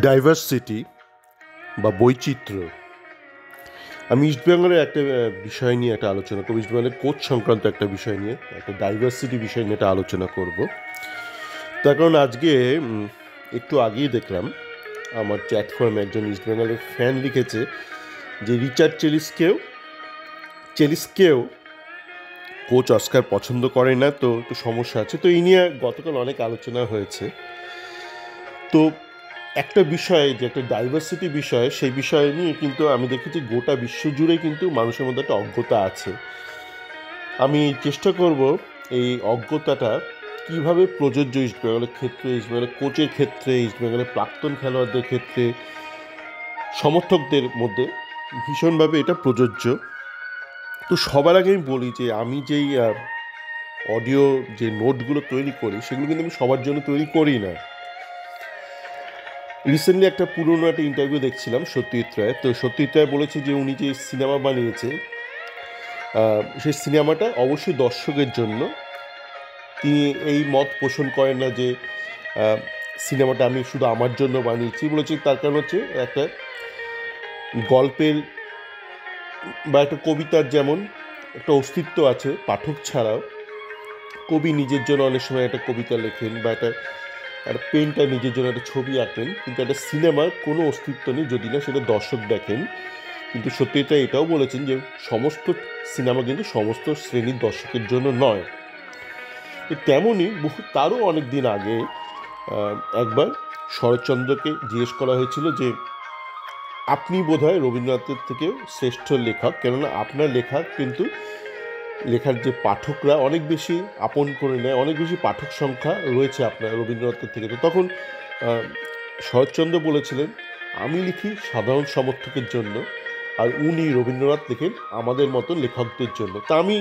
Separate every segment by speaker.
Speaker 1: Diversity বা বৈচিত্র্য। আমি ইস্টবেঙ্গলের একটা বিষয় নিয়ে একটা আলোচনা করব। ইস্টবেঙ্গলের কোচ সংক্রান্ত একটা বিষয় নিয়ে, একটা ডাইভার্সিটি বিষয় নিয়ে একটা আলোচনা করব। তার কারণ আজকে একটু আগেই দেখলাম আমার চ্যাট ফর্মে একজন ইস্টবেঙ্গলের ফ্যান লিখেছে যে রিচার্ড চেলিসকেও কোচ অস্কার পছন্দ করে না, তো একটু সমস্যা আছে। তো এই নিয়ে গতকাল অনেক আলোচনা হয়েছে। তো একটা বিষয় যে একটা ডাইভার্সিটি বিষয়, সেই বিষয় নিয়ে কিন্তু আমি দেখেছি গোটা বিশ্বজুড়ে কিন্তু মানুষের মধ্যে একটা অজ্ঞতা আছে। আমি চেষ্টা করব এই অজ্ঞতাটা কীভাবে প্রযোজ্য ইস্টবেঙ্গলের ক্ষেত্রে, ইস্টবেঙ্গলের কোচের ক্ষেত্রে, ইস্টবেঙ্গলের প্রাক্তন খেলোয়াড়দের ক্ষেত্রে, সমর্থকদের মধ্যে ভীষণভাবে এটা প্রযোজ্য। তো সবার আগে আমি বলি যে আমি যেই অডিও যে নোটগুলো তৈরি করি সেগুলো কিন্তু আমি সবার জন্য তৈরি করি না। রিসেন্টলি একটা পুরনো একটা ইন্টারভিউ দেখছিলাম সত্যজিৎ রায়। তো সত্যজিৎ রায় বলেছে যে উনি যে সিনেমা বানিয়েছে সেই সিনেমাটা অবশ্যই দর্শকের জন্য। তিনি এই মত পোষণ করেন না যে সিনেমাটা আমি শুধু আমার জন্য বানিয়েছি। বলেছি তার কারণ হচ্ছে একটা গল্পের বা একটা কবিতার যেমন একটা অস্তিত্ব আছে পাঠক ছাড়াও। কবি নিজের জন্য অনেক সময় একটা কবিতা লেখেন বা একটা পেন্টার নিজের জন্য একটা ছবি আঁকেন, কিন্তু একটা সিনেমার কোনো অস্তিত্ব নেই যদি না সেটা দর্শক দেখেন। কিন্তু সত্যিটা এটাও বলেছেন যে সমস্ত সিনেমা কিন্তু সমস্ত শ্রেণীর দর্শকের জন্য নয়। তো তেমনই তারও অনেক দিন আগে একবার শরৎচন্দ্রকে জিজ্ঞেস করা হয়েছিল যে আপনি বোধহয় রবীন্দ্রনাথের থেকে শ্রেষ্ঠ লেখক, কেননা আপনার লেখা কিন্তু লেখার যে পাঠকরা অনেক বেশি আপন করে নেয়, অনেক বেশি পাঠক সংখ্যা রয়েছে আপনার রবীন্দ্রনাথের থেকে। তো তখন শরৎচন্দ্র বলেছিলেন আমি লিখি সাধারণ সমর্থকের জন্য, আর উনি রবীন্দ্রনাথ লেখেন আমাদের মতো লেখকদের জন্য। তা আমি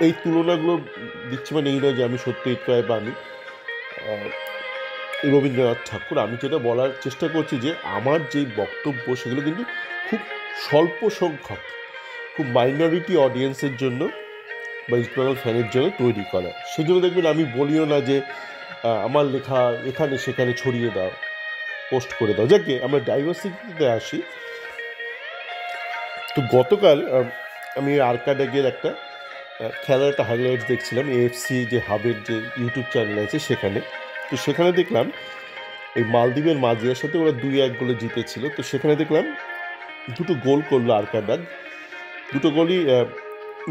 Speaker 1: এই তুলনাগুলো দিচ্ছি, মানে এই নয় যে আমি সত্যজিৎ রায় বা আমি রবীন্দ্রনাথ ঠাকুর। আমি যেটা বলার চেষ্টা করছি যে আমার যে বক্তব্য সেগুলো কিন্তু খুব স্বল্প সংখ্যক, খুব মাইনরিটি অডিয়েন্সের জন্য বা ইস্টবেঙ্গল ফ্যানের জন্য তৈরি করা। সেই জন্য দেখবেন আমি বলিও না যে আমার লেখা এখানে সেখানে ছড়িয়ে দাও, পোস্ট করে দাও। যাকে আমরা ডাইভার্সিটিতে আসি। তো গতকাল আমি আর্কাডেগের একটা খেলার একটা হাইলাইটস দেখছিলাম, এএফসি যে হাবের যে ইউটিউব চ্যানেল আছে সেখানে। তো সেখানে দেখলাম এই মালদ্বীপের মাঝিয়ার সাথে ওরা 2-1 গোলে জিতেছিল। তো সেখানে দেখলাম দুটো গোল করলো আর্কাডাগ, দুটো গোলই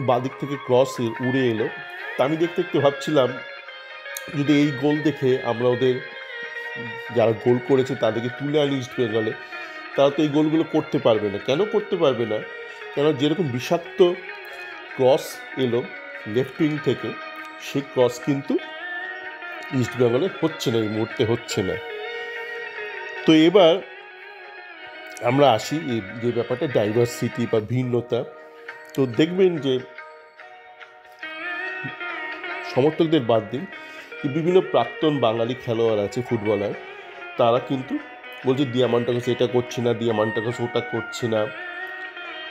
Speaker 1: বাদিক থেকে ক্রস উড়ে এলো। তা আমি দেখতে দেখতে ভাবছিলাম যদি এই গোল দেখে আমরা ওদের যারা গোল করেছে তাদেরকে তুলে আনি ইস্ট বেঙ্গলে, তারা তো এই গোলগুলো করতে পারবে না। কেন করতে পারবে না? কেন যেরকম বিষাক্ত ক্রস এলো লেফট উইং থেকে, সেই ক্রস কিন্তু ইস্ট বেঙ্গলে হচ্ছে না, এই মুহূর্তে হচ্ছে না। তো এবার আমরা আসি এই যে ব্যাপারটা ডাইভার্সিটি বা ভিন্নতা। তো দেখবেন যে সমর্থকদের বাদ দিন, বিভিন্ন প্রাক্তন বাঙালি খেলোয়াড় আছে, ফুটবলার, তারা কিন্তু বলছে দিয়ামান্টাকস এটা করছে না, দিয়ামান্টাকস ওটা করছে না,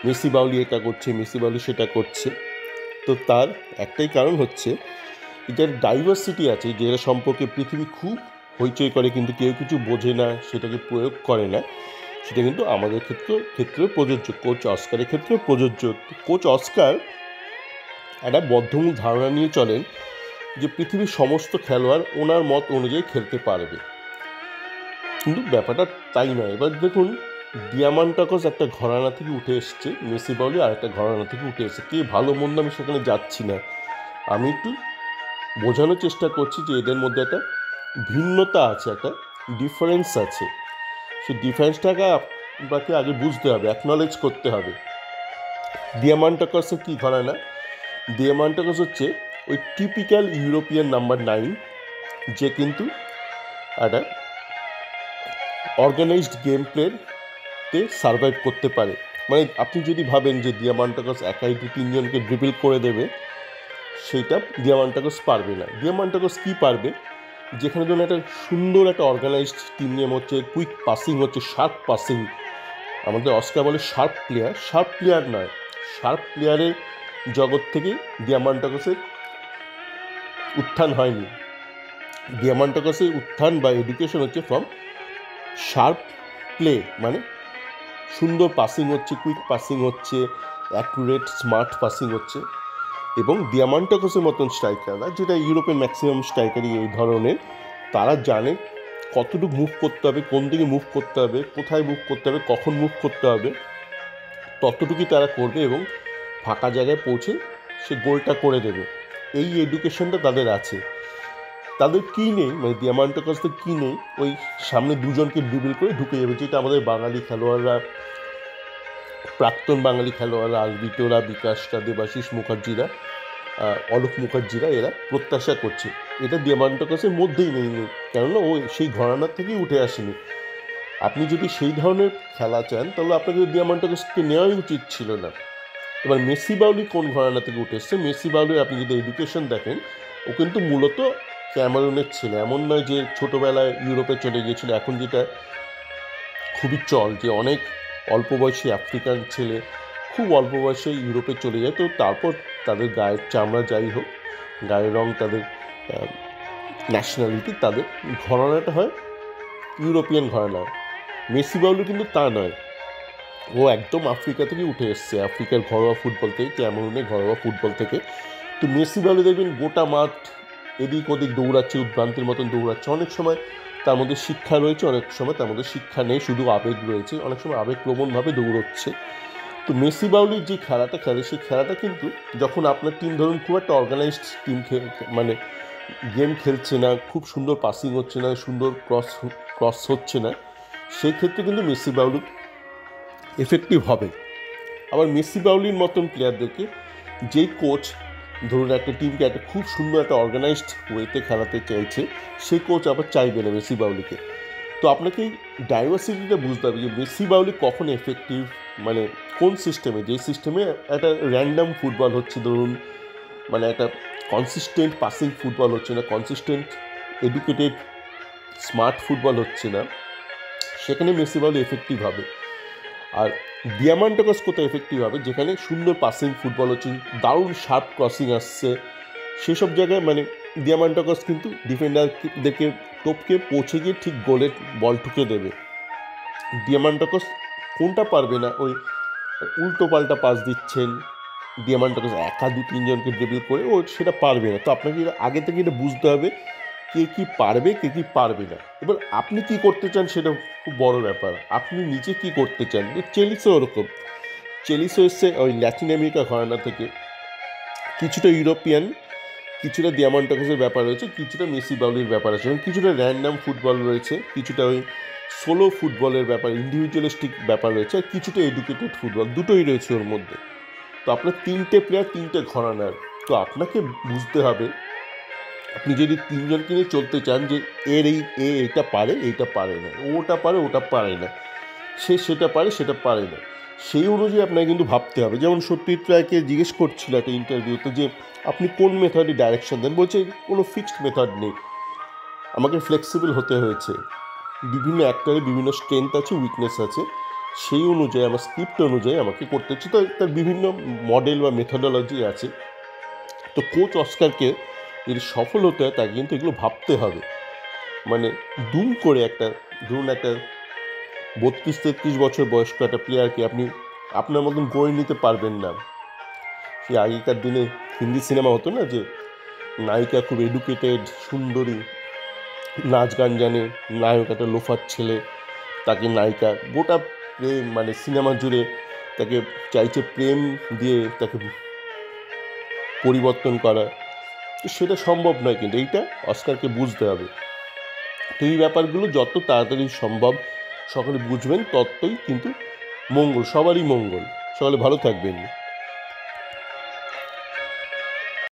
Speaker 1: মেসি বাউলি এটা করছে, মেসি বাউলি সেটা করছে। তো তার একটাই কারণ হচ্ছে যার ডাইভার্সিটি আছে, যেটা সম্পর্কে পৃথিবী খুব হইচই করে কিন্তু কেউ কিছু বোঝে না, সেটাকে প্রয়োগ করে না, সেটা কিন্তু আমাদের ক্ষেত্রে প্রযোজ্য, কোচ অস্কারের ক্ষেত্রেও প্রযোজ্য। কোচ অস্কার একটা বদ্ধমূল ধারণা নিয়ে চলেন যে পৃথিবীর সমস্ত খেলোয়াড় ওনার মত অনুযায়ী খেলতে পারবে, কিন্তু ব্যাপারটা তাই নয়। এবার দেখুন দিয়ামান্টাকস একটা ঘরানা থেকে উঠে এসছে, মেসি বাউলি আর একটা ঘরানা থেকে উঠে এসছে। কে ভালো মন্দ আমি সেখানে যাচ্ছি না, আমি একটু বোঝানোর চেষ্টা করছি যে এদের মধ্যে একটা ভিন্নতা আছে, একটা ডিফারেন্স আছে। সেই ডিফারেন্সটাকে আপনাকে আগে বুঝতে হবে, অ্যাকনলেজ করতে হবে। দিয়ামান্টাকসের কী ঘরানা? দিয়ামান্টাকস হচ্ছে ওই টিপিক্যাল ইউরোপিয়ান নাম্বার 9, যে কিন্তু একটা অর্গানাইজড গেম প্লেতে সার্ভাইভ করতে পারে। মানে আপনি যদি ভাবেন যে দিয়ামান্টাকস একাই 2-3 জনকে ড্রিবল করে দেবে, সেইটা দিয়ামান্টাকস পারবে না। দিয়ামান্টাকস কী পারবে? যেখানে ধরুন একটা সুন্দর একটা অর্গানাইজড টিম গেম হচ্ছে, কুইক পাসিং হচ্ছে, শার্প পাসিং। আমাদের অস্কার বলে শার্প প্লেয়ার, শার্প প্লেয়ার নয়, শার্প প্লেয়ারের জগৎ থেকে দিয়ামান্টাকসের উত্থান হয়নি। দিয়ামান্টাকসের উত্থান বা এডুকেশন হচ্ছে ফ্রম শার্প প্লে, মানে সুন্দর পাসিং হচ্ছে, কুইক পাসিং হচ্ছে, অ্যাকুরেট স্মার্ট পাসিং হচ্ছে। এবং দিয়ামান্টাকোসের মতন স্ট্রাইকাররা, যেটা ইউরোপের ম্যাক্সিমাম স্ট্রাইকারই এই ধরনের, তারা জানে কতটুকু মুভ করতে হবে, কোন দিকে মুভ করতে হবে, কোথায় মুভ করতে হবে, কখন মুভ করতে হবে, ততটুকুই তারা করবে এবং ফাঁকা জায়গায় পৌঁছে সে গোলটা করে দেবে। এই এডুকেশনটা তাদের আছে। তাদের কী নেই, মানে দিয়ামান্টাকোসদের কী নেই, ওই সামনে দুজনকে ড্রিবল করে ঢুকে যাবে, যেটা আমাদের বাঙালি খেলোয়াড়রা, প্রাক্তন বাঙালি খেলোয়াড়রা, আলবিটোরা, বিকাশটা, দেবাশিস মুখার্জিরা, অলোক মুখার্জিরা, এরা প্রত্যাশা করছে। এটা দিয়ামান্টাকোসের মধ্যেই নেই, কেননা ও সেই ঘরানার থেকেই উঠে আসেনি। আপনি যদি সেই ধরনের খেলা চান তাহলে আপনাকে দিয়ামান্টাকোসকে নেওয়াই উচিত ছিল না। এবার মেসি বাউলি কোন ঘরানা থেকে উঠে এসছে? মেসি বাউলির আপনি যদি এডুকেশন দেখেন, ও কিন্তু মূলত ক্যামেরুনের ছেলে। এমন নয় যে ছোটোবেলায় ইউরোপে চলে গিয়েছিল। এখন যেটা খুবই চল, যে অনেক অল্প বয়সী আফ্রিকান ছেলে খুব অল্প বয়সে ইউরোপে চলে যায়, তো তারপর তাদের গায়ের চামড়া যাই হোক, গায়ের রং, তাদের ন্যাশনালিটি, তাদের ঘরানাটা হয় ইউরোপিয়ান ঘরানা। মেসি বাউলি কিন্তু তা নয়, ও একদম আফ্রিকা থেকে উঠে এসছে, আফ্রিকার ঘরোয়া ফুটবল থেকে, ক্যামেরুনের ঘরোয়া ফুটবল থেকে। তো মেসি বাউলি দেখবেন গোটা মাঠ এদিক ওদিক দৌড়াচ্ছে, উদ্ভ্রান্তির মতন দৌড়াচ্ছে। অনেক সময় তার মধ্যে শিক্ষা রয়েছে, অনেক সময় তার মধ্যে শিক্ষা নেই, শুধু আবেগ রয়েছে, অনেক সময় আবেগপ্রবণভাবে দৌড়চ্ছে। তো মেসি বাউলির যে খেলাটা খেলে, সেই খেলাটা কিন্তু যখন আপনার টিম ধরুন খুব একটা অর্গানাইজড টিম মানে গেম খেলছে না, খুব সুন্দর পাসিং হচ্ছে না, সুন্দর ক্রস হচ্ছে না, সেই ক্ষেত্রে কিন্তু মেসি বাউলি এফেক্টিভ হবে। আবার মেসি বাউলির মতন প্লেয়ারদেরকে যেই কোচ ধরুন একটা টিমকে একটা খুব সুন্দর একটা অর্গানাইজড ওয়েতে খেলাতে চাইছে, সেই কোচ আবার চাইবে না মেসি বাউলিকে। তো আপনাকে এই ডাইভার্সিটিটা বুঝতে হবে যে মেসি বাউলি কখন এফেক্টিভ, মানে কোন সিস্টেমে, যেই সিস্টেমে একটা র্যান্ডাম ফুটবল হচ্ছে, ধরুন মানে একটা কনসিস্টেন্ট পাসিং ফুটবল হচ্ছে না, কনসিস্টেন্ট এডুকেটেড স্মার্ট ফুটবল হচ্ছে না, সেখানে মেসি বাউলি এফেক্টিভ হবে। আর দিয়ামান্টাকোস কোথায় এফেক্টিভ হবে? যেখানে সুন্দর পাসিং ফুটবল হচ্ছে, দারুণ শার্প ক্রসিং আসছে, সেসব জায়গায় মানে দিয়ামান্টাকোস কিন্তু ডিফেন্ডারদেরকে টপকে পৌঁছে গিয়ে ঠিক গোলের বল ঠুকে দেবে। দিয়ামান্টাকোস কোনটা পারবে না? ওই উল্টো পাল্টা পাস দিচ্ছেন, দিয়ামান্টাকোস একা দু তিনজনকে ড্রিবল করে ও সেটা পারবে না। তো আপনাকে আগে থেকে এটা বুঝতে হবে কে কী পারবে, কে কী পারবে না। এবার আপনি কি করতে চান সেটা খুব বড় ব্যাপার। আপনি নিজে কি করতে চান? চেলসিও ওরকম। চেলসিও এসছে ওই ল্যাটিন আমেরিকা ঘরানা থেকে, কিছুটা ইউরোপিয়ান, কিছুটা দিয়ামান্টাকোসের ব্যাপার রয়েছে, কিছুটা মেসি বাউলির ব্যাপার আছে, এবং কিছুটা র্যান্ডাম ফুটবল রয়েছে, কিছুটা ওই সোলো ফুটবলের ব্যাপার, ইন্ডিভিজুয়ালিস্টিক ব্যাপার রয়েছে, আর কিছুটা এডুকেটেড ফুটবল, দুটোই রয়েছে ওর মধ্যে। তো আপনার তিনটে প্লেয়ার, তিনটে ঘরানার। তো আপনাকে বুঝতে হবে, আপনি যদি তিনজনকে নিয়ে চলতে চান যে এইটা পারে, এইটা পারে না, ওটা পারে, ওটা পারে না, সে সেটা পারে, সেটা পারে না, সেই অনুযায়ী আপনাকে কিন্তু ভাবতে হবে। যেমন সত্যজিৎ রায়কে জিজ্ঞেস করছিল একটা ইন্টারভিউতে যে আপনি কোন মেথডে ডাইরেকশন দেন, বলছে কোনো ফিক্সড মেথড নেই, আমাকে ফ্লেক্সিবল হতে হয়েছে, বিভিন্ন অ্যাক্টরের বিভিন্ন স্ট্রেংথ আছে, উইকনেস আছে, সেই অনুযায়ী আমার স্ক্রিপ্ট অনুযায়ী আমাকে করতে হচ্ছে। তো তার বিভিন্ন মডেল বা মেথডোলজি আছে। তো কোচ অস্কারকে যদি সফল হতে হয় তাকে কিন্তু এগুলো ভাবতে হবে। মানে দুম করে একটা ধরুন একটা 32-33 বছর বয়স্ক একটা প্লেয়ারকে আপনি আপনার মতন গড়ে নিতে পারবেন না। সেই আগেকার দিনে হিন্দি সিনেমা হতো না, যে নায়িকা খুব এডুকেটেড, সুন্দরী, নাচ গান জানে, নায়ক একটা লোফার ছেলে, তাকে নায়িকা গোটা প্রেম মানে সিনেমা জুড়ে তাকে চাইছে প্রেম দিয়ে তাকে পরিবর্তন করা। তো সেটা সম্ভব নয়, কিন্তু এইটা অস্কারকে বুঝতে হবে। তো এই ব্যাপারগুলো যত তাড়াতাড়ি সম্ভব সকলে বুঝবেন, ততই কিন্তু মঙ্গল, সবারই মঙ্গল। সকলে ভালো থাকবেন।